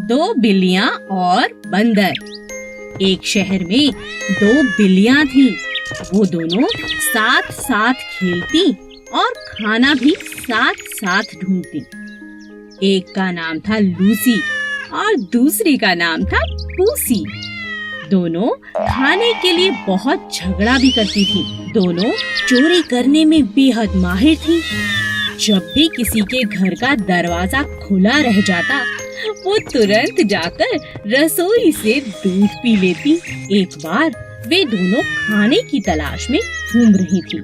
दो बिल्लियां और बंदर। एक शहर में दो बिल्लियां थीं। वो दोनों साथ साथ खेलती और खाना भी साथ साथ ढूंढती। एक का नाम था लूसी और दूसरी का नाम था पूसी। दोनों खाने के लिए बहुत झगड़ा भी करती थी। दोनों चोरी करने में बेहद माहिर थी। जब भी किसी के घर का दरवाजा खुला रह जाता, वो तुरंत जाकर रसोई से दूध पी लेती। एक बार वे दोनों खाने की तलाश में घूम रही थी।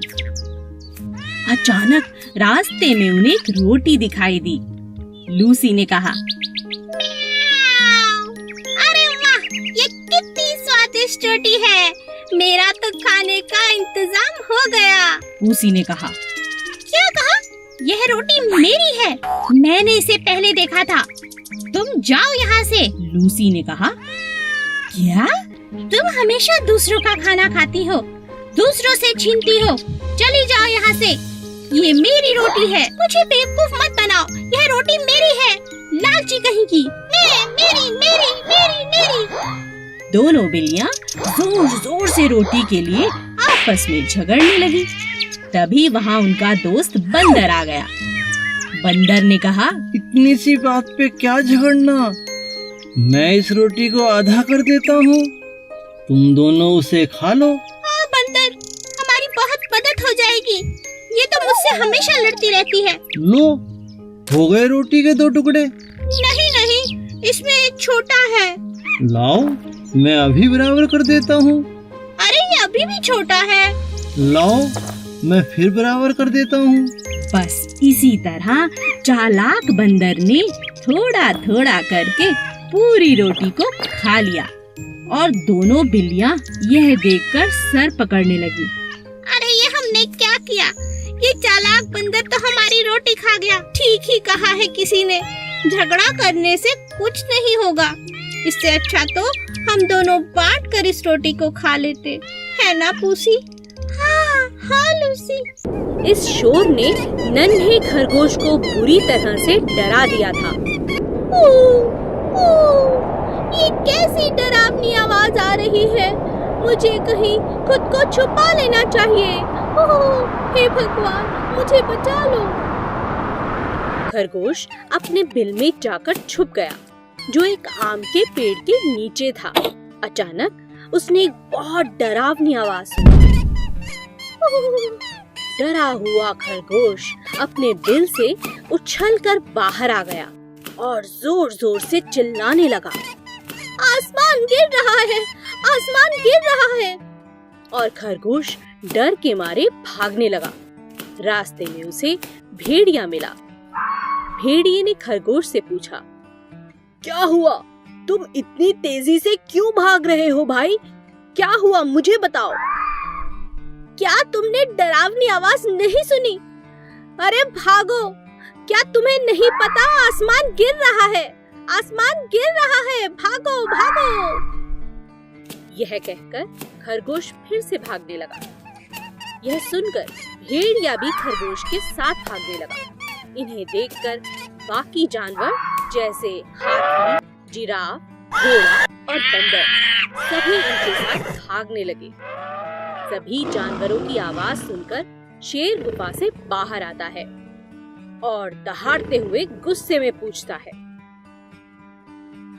अचानक रास्ते में उन्हें एक रोटी दिखाई दी। लूसी ने कहा, अरे वाह, ये कितनी स्वादिष्ट रोटी है। मेरा तो खाने का इंतजाम हो गया। पूसी ने कहा, क्या कहा? यह रोटी मेरी है। मैंने इसे पहले देखा था। तुम जाओ यहाँ से। लूसी ने कहा, क्या? तुम हमेशा दूसरों का खाना खाती हो, दूसरों से छीनती हो। चली जाओ यहाँ से। ये मेरी रोटी है। मुझे बेवकूफ मत बनाओ। यह रोटी मेरी है। लालची कहीं की। मेरी मेरी मेरी मेरी। दोनों बिल्लियां जोर जोर से रोटी के लिए आपस में झगड़ने लगी। तभी वहाँ उनका दोस्त बंदर आ गया। बंदर ने कहा, इतनी सी बात पे क्या झगड़ना? मैं इस रोटी को आधा कर देता हूँ, तुम दोनों उसे खा लो। हाँ बंदर, हमारी बहुत मदद हो जाएगी। ये तो मुझसे हमेशा लड़ती रहती है। लो, हो गए रोटी के 2 टुकड़े। नहीं नहीं, इसमें एक छोटा है। लाओ, मैं अभी बराबर कर देता हूँ। अरे ये अभी भी छोटा है। लाओ, मैं फिर बराबर कर देता हूँ। बस इसी तरह चालाक बंदर ने थोड़ा थोड़ा करके पूरी रोटी को खा लिया और दोनों बिल्लियां यह देखकर सर पकड़ने लगी। अरे ये हमने क्या किया? ये चालाक बंदर तो हमारी रोटी खा गया। ठीक ही कहा है किसी ने, झगड़ा करने से कुछ नहीं होगा। इससे अच्छा तो हम दोनों बांट कर इस रोटी को खा लेते, है ना पूसी? हाँ हाँ लूसी। इस शोर ने नन्हे खरगोश को बुरी तरह से डरा दिया था। ये कैसी डरावनी आवाज आ रही है? मुझे कहीं खुद को छुपा लेना चाहिए। हे भगवान, मुझे बचा लो। खरगोश अपने बिल में जाकर छुप गया, जो एक आम के पेड़ के नीचे था। अचानक उसने एक बहुत डरावनी आवाज सुनी। डरा हुआ खरगोश अपने बिल से उछलकर बाहर आ गया और जोर जोर से चिल्लाने लगा, आसमान गिर रहा है, आसमान गिर रहा है। और खरगोश डर के मारे भागने लगा। रास्ते में उसे भेड़िया मिला। भेड़िए ने खरगोश से पूछा, क्या हुआ? तुम इतनी तेजी से क्यों भाग रहे हो भाई? क्या हुआ, मुझे बताओ। क्या तुमने डरावनी आवाज नहीं सुनी? अरे भागो, क्या तुम्हें नहीं पता आसमान गिर रहा है, आसमान गिर रहा है, भागो भागो। यह कहकर खरगोश फिर से भागने लगा। यह सुनकर भेड़िया भी खरगोश के साथ भागने लगा। इन्हें देखकर बाकी जानवर जैसे हाथी, जिराफ, घोड़ा और बंदर सभी उनके साथ भागने लगे। सभी जानवरों की आवाज सुनकर शेर गुफा से बाहर आता है और दहाड़ते हुए गुस्से में पूछता है,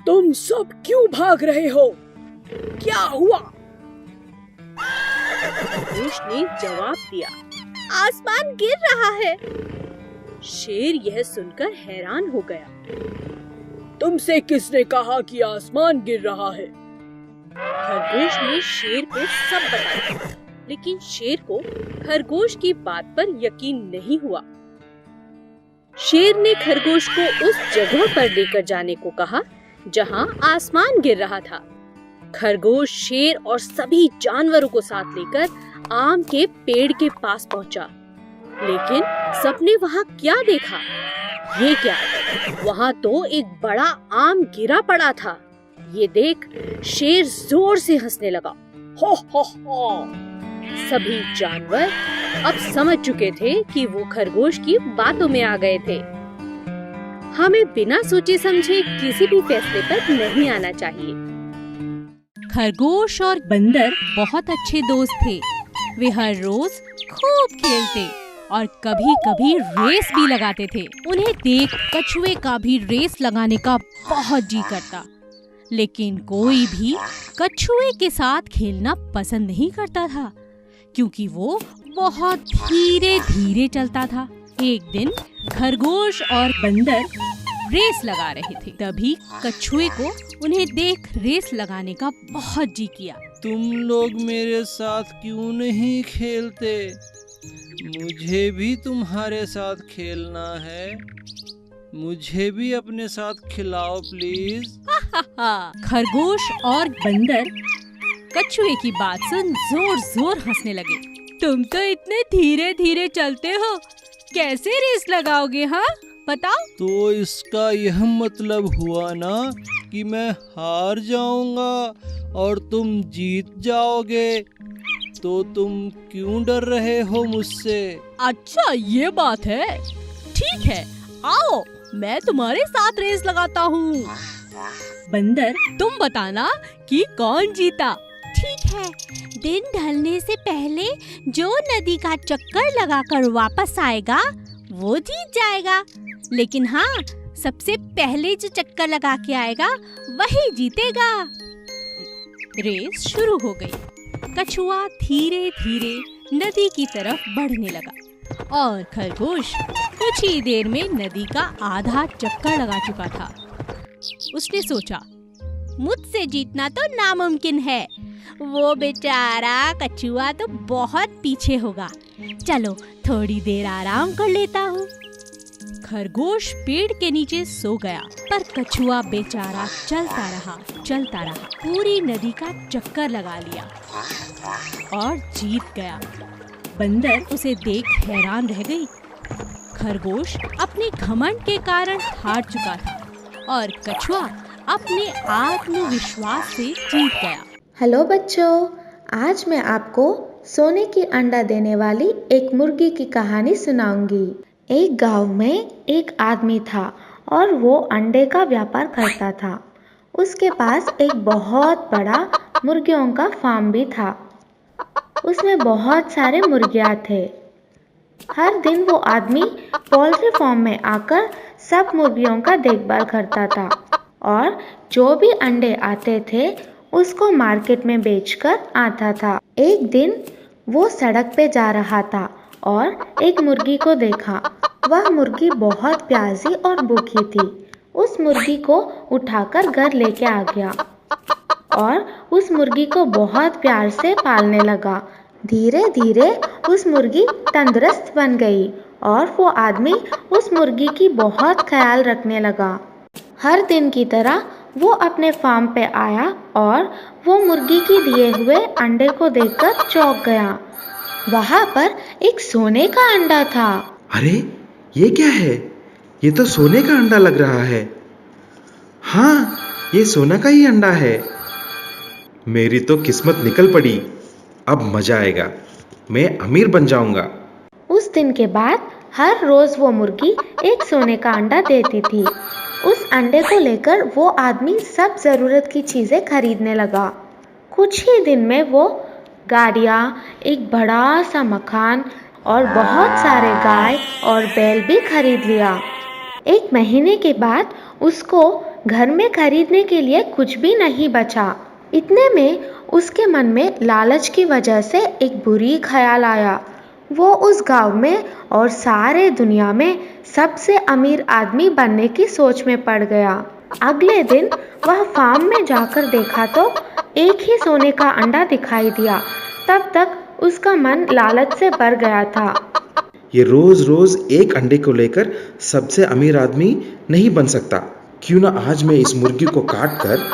तुम सब क्यों भाग रहे हो? क्या हुआ? खरगोश ने जवाब दिया, आसमान गिर रहा है। शेर यह सुनकर हैरान हो गया। तुमसे किसने कहा कि आसमान गिर रहा है? खरगोश ने शेर को सब बताया, लेकिन शेर को खरगोश की बात पर यकीन नहीं हुआ। शेर ने खरगोश को उस जगह पर लेकर जाने को कहा जहां आसमान गिर रहा था। खरगोश शेर और सभी जानवरों को साथ लेकर आम के पेड़ के पास पहुंचा, लेकिन सबने वहां क्या देखा? ये क्या, वहां तो एक बड़ा आम गिरा पड़ा था। ये देख शेर जोर से हंसने लगा। हो हो हो। सभी जानवर अब समझ चुके थे कि वो खरगोश की बातों में आ गए थे। हमें बिना सोचे समझे किसी भी फैसले पर नहीं आना चाहिए। खरगोश और बंदर बहुत अच्छे दोस्त थे। वे हर रोज खूब खेलते और कभी कभी रेस भी लगाते थे। उन्हें देख कछुए का भी रेस लगाने का बहुत जी करता, लेकिन कोई भी कछुए के साथ खेलना पसंद नहीं करता था, क्योंकि वो बहुत धीरे धीरे चलता था। एक दिन खरगोश और बंदर रेस लगा रहे थे। तभी कछुए को उन्हें देख रेस लगाने का बहुत जी किया। तुम लोग मेरे साथ क्यों नहीं खेलते? मुझे भी तुम्हारे साथ खेलना है। मुझे भी अपने साथ खिलाओ प्लीज। खरगोश और बंदर कछुए की बात सुन जोर जोर हंसने लगे। तुम तो इतने धीरे धीरे चलते हो, कैसे रेस लगाओगे? हाँ बताओ। तो इसका यह मतलब हुआ ना कि मैं हार जाऊंगा और तुम जीत जाओगे। तो तुम क्यों डर रहे हो मुझसे? अच्छा ये बात है, ठीक है, आओ मैं तुम्हारे साथ रेस लगाता हूँ। बंदर तुम बताना कि कौन जीता। ठीक है, दिन ढलने से पहले जो नदी का चक्कर लगाकर वापस आएगा वो जीत जाएगा। लेकिन हाँ, सबसे पहले जो चक्कर लगा के आएगा वही जीतेगा। रेस शुरू हो गई। कछुआ धीरे धीरे नदी की तरफ बढ़ने लगा और खरगोश कुछ ही देर में नदी का आधा चक्कर लगा चुका था। उसने सोचा, मुझसे जीतना तो नामुमकिन है, वो बेचारा कछुआ तो बहुत पीछे होगा। चलो थोड़ी देर आराम कर लेता हूँ। खरगोश पेड़ के नीचे सो गया, पर कछुआ बेचारा चलता रहा, पूरी नदी का चक्कर लगा लिया और जीत गया। बंदर उसे देख हैरान रह गई। खरगोश अपने घमंड के कारण हार चुका था और कछुआ अपने आत्मविश्वास से जीत गया। हेलो बच्चों, आज मैं आपको सोने की अंडा देने वाली एक मुर्गी की कहानी सुनाऊंगी। एक गांव में एक आदमी था और वो अंडे का व्यापार करता था। उसके पास एक बहुत बड़ा मुर्गियों का फार्म भी था। उसमें बहुत सारे मुर्गियाँ थे। हर दिन वो आदमी पोल्ट्री फार्म में आकर सब मुर्गियों का देखभाल करता था और जो भी अंडे आते थे उसको मार्केट में बेचकर आता था। एक दिन वो सड़क पे जा रहा था और एक मुर्गी को देखा। वह मुर्गी बहुत प्यासी और भूखी थी। उस मुर्गी को उठाकर घर लेके आ गया और उस मुर्गी को बहुत प्यार से पालने लगा। धीरे धीरे उस मुर्गी तंदुरुस्त बन गई और वो आदमी उस मुर्गी की बहुत ख्याल रखने लगा। हर दिन की तरह वो अपने फार्म पे आया और वो मुर्गी के दिए हुए अंडे को देखकर चौंक गया। वहाँ पर एक सोने का अंडा था। अरे ये क्या है? ये तो सोने का अंडा लग रहा है। हाँ, ये सोना का ही अंडा है। मेरी तो किस्मत निकल पड़ी। अब मजा आएगा, मैं अमीर बन जाऊंगा। उस दिन के बाद हर रोज वो मुर्गी एक सोने का अंडा देती थी। उस अंडे को लेकर वो आदमी सब जरूरत की चीजें खरीदने लगा। कुछ ही दिन में वो गाड़ियाँ, एक बड़ा सा मकान और बहुत सारे गाय और बैल भी खरीद लिया। एक महीने के बाद उसको घर में खरीदने के लिए कुछ भी नहीं बचा। इतने में उसके मन में लालच की वजह से एक बुरी ख्याल आया। वो उस गांव में और सारे दुनिया में सबसे अमीर आदमी बनने की सोच में पड़ गया। अगले दिन वह फार्म में जाकर देखा तो एक ही सोने का अंडा दिखाई दिया। तब तक उसका मन लालच से भर गया था। ये रोज रोज एक अंडे को लेकर सबसे अमीर आदमी नहीं बन सकता। क्यों ना आज मैं इस मुर्गी को काट कर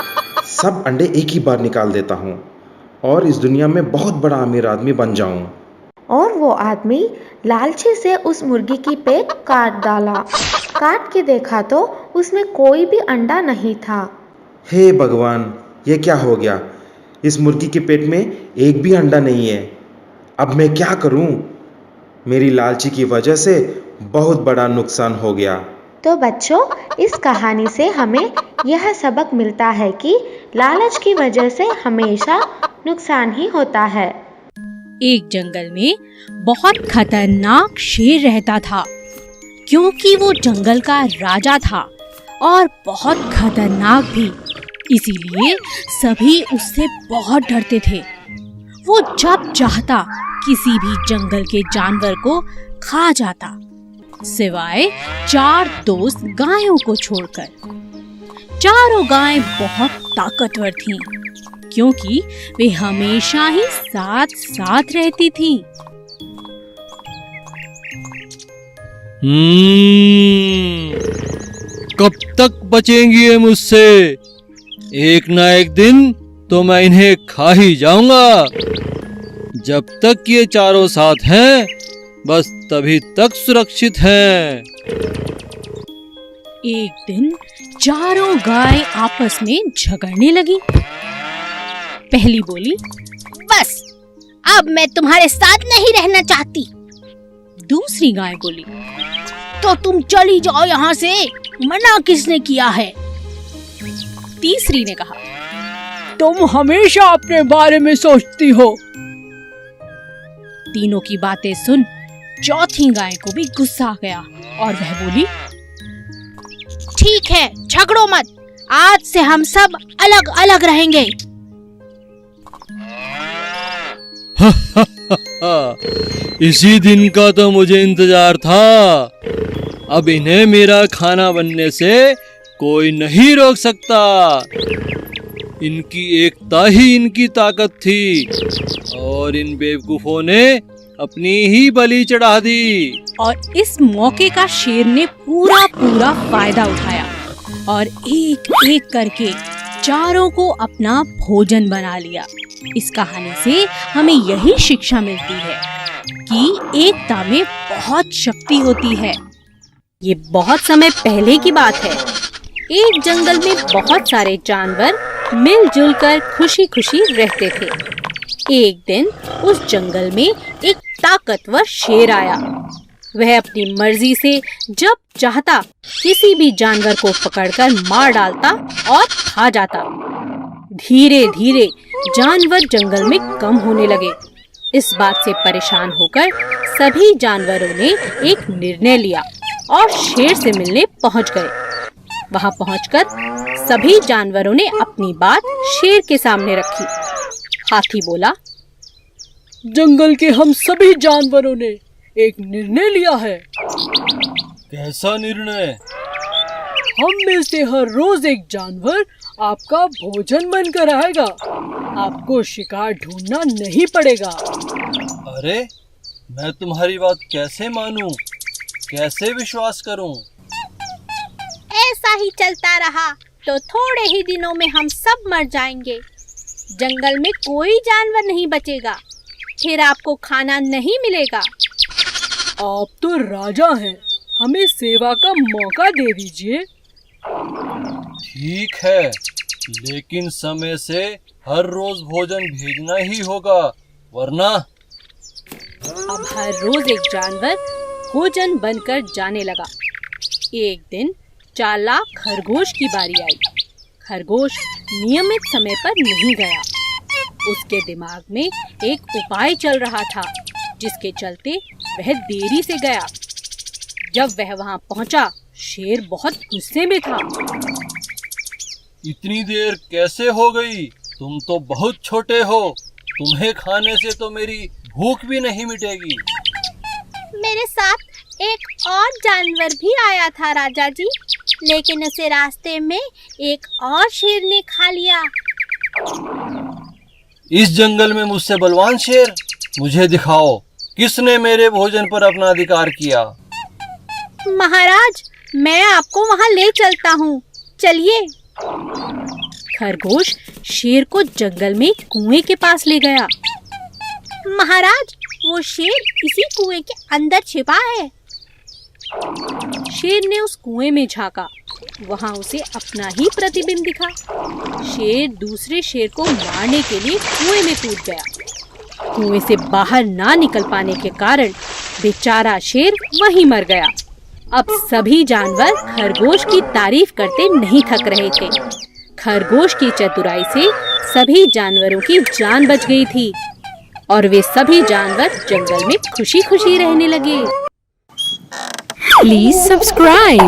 सब अंडे एक ही बार निकाल देता हूँ और इस दुनिया में बहुत बड़ा अमीर आदमी बन जाऊं। और वो आदमी लालची से उस मुर्गी की पेट काट डाला। काट के देखा तो उसमें कोई भी अंडा नहीं था। हे भगवान, ये क्या हो गया? इस मुर्गी के पेट में एक भी अंडा नहीं है। अब मैं क्या करूं? मेरी लालची की वजह से बहुत बड़ा नुकसान हो गया। तो बच्चों, इस कहानी से हमें यह सबक मिलता है कि लालच की वजह से हमेशा नुकसान ही होता है। एक जंगल में बहुत खतरनाक शेर रहता था, क्योंकि वो जंगल का राजा था और बहुत खतरनाक भी। इसीलिए सभी उससे बहुत डरते थे। वो जब चाहता किसी भी जंगल के जानवर को खा जाता, सिवाय 4 दोस्त गायों को छोड़कर। चारों गायें बहुत ताकतवर थीं, क्योंकि वे हमेशा ही साथ साथ रहती थीं। कब तक बचेंगी ये मुझसे? एक ना एक दिन तो मैं इन्हें खा ही जाऊंगा। जब तक ये चारों साथ हैं, बस तभी तक सुरक्षित हैं। एक दिन चारों गाय आपस में झगड़ने लगी। पहली बोली, बस अब मैं तुम्हारे साथ नहीं रहना चाहती। दूसरी गाय बोली, तो तुम चली जाओ यहाँ से, मना किसने किया है? तीसरी ने कहा, तुम हमेशा अपने बारे में सोचती हो। तीनों की बातें सुन चौथी गाय को भी गुस्सा आ गया और वह बोली, ठीक है, झगड़ो मत, आज से हम सब अलग अलग रहेंगे। इसी दिन का तो मुझे इंतजार था। अब इन्हें मेरा खाना बनने से कोई नहीं रोक सकता। इनकी एकता ही इनकी ताकत थी और इन बेवकूफों ने अपनी ही बलि चढ़ा दी। और इस मौके का शेर ने पूरा फायदा उठाया और एक एक करके चारों को अपना भोजन बना लिया। इस कहानी से हमें यही शिक्षा मिलती है कि एकता में बहुत शक्ति होती है। ये बहुत समय पहले की बात है। एक जंगल में बहुत सारे जानवर मिलजुल कर खुशी खुशी रहते थे। एक दिन उस जंगल में एक ताकतवर शेर आया। वह अपनी मर्जी से जब चाहता किसी भी जानवर को पकड़कर मार डालता और खा जाता। धीरे धीरे जानवर जंगल में कम होने लगे। इस बात से परेशान होकर सभी जानवरों ने एक निर्णय लिया और शेर से मिलने पहुंच गए। वहां पहुंचकर सभी जानवरों ने अपनी बात शेर के सामने रखी। हाथी बोला, जंगल के हम सभी जानवरों ने एक निर्णय लिया है। कैसा निर्णय? हम में से हर रोज एक जानवर आपका भोजन बनकर आएगा। आपको शिकार ढूंढना नहीं पड़ेगा। अरे, मैं तुम्हारी बात कैसे मानूं? कैसे विश्वास करूं? ऐसा ही चलता रहा तो थोड़े ही दिनों में हम सब मर जाएंगे। जंगल में कोई जानवर नहीं बचेगा, फिर आपको खाना नहीं मिलेगा। आप तो राजा हैं, हमें सेवा का मौका दे दीजिए। ठीक है, लेकिन समय से हर रोज भोजन भेजना ही होगा, वरना। अब हर रोज एक जानवर भोजन बनकर जाने लगा। एक दिन चालाक खरगोश की बारी आई। खरगोश नियमित समय पर नहीं गया। उसके दिमाग में एक उपाय चल रहा था, जिसके चलते वह देरी से गया। जब वह वहां पहुंचा, शेर बहुत गुस्से में था। इतनी देर कैसे हो गई? तुम तो बहुत छोटे हो। तुम्हें खाने से तो मेरी भूख भी नहीं मिटेगी। मेरे साथ एक और जानवर भी आया था राजा जी, लेकिन उसे रास्ते में एक और शेर ने खा लिया। इस जंगल में मुझसे बलवान शेर? मुझे दिखाओ, किसने मेरे भोजन पर अपना अधिकार किया? महाराज, मैं आपको वहाँ ले चलता हूँ, चलिए। खरगोश शेर को जंगल में कुएं के पास ले गया। महाराज, वो शेर इसी कुएं के अंदर छिपा है। शेर ने उस कुएं में झांका। वहां उसे अपना ही प्रतिबिंब दिखा। शेर दूसरे शेर को मारने के लिए कुएं में कूद गया। कुएं से बाहर ना निकल पाने के कारण बेचारा शेर वहीं मर गया। अब सभी जानवर खरगोश की तारीफ करते नहीं थक रहे थे। खरगोश की चतुराई से सभी जानवरों की जान बच गई थी और वे सभी जानवर जंगल में खुशी खुशी रहने लगे। Please subscribe.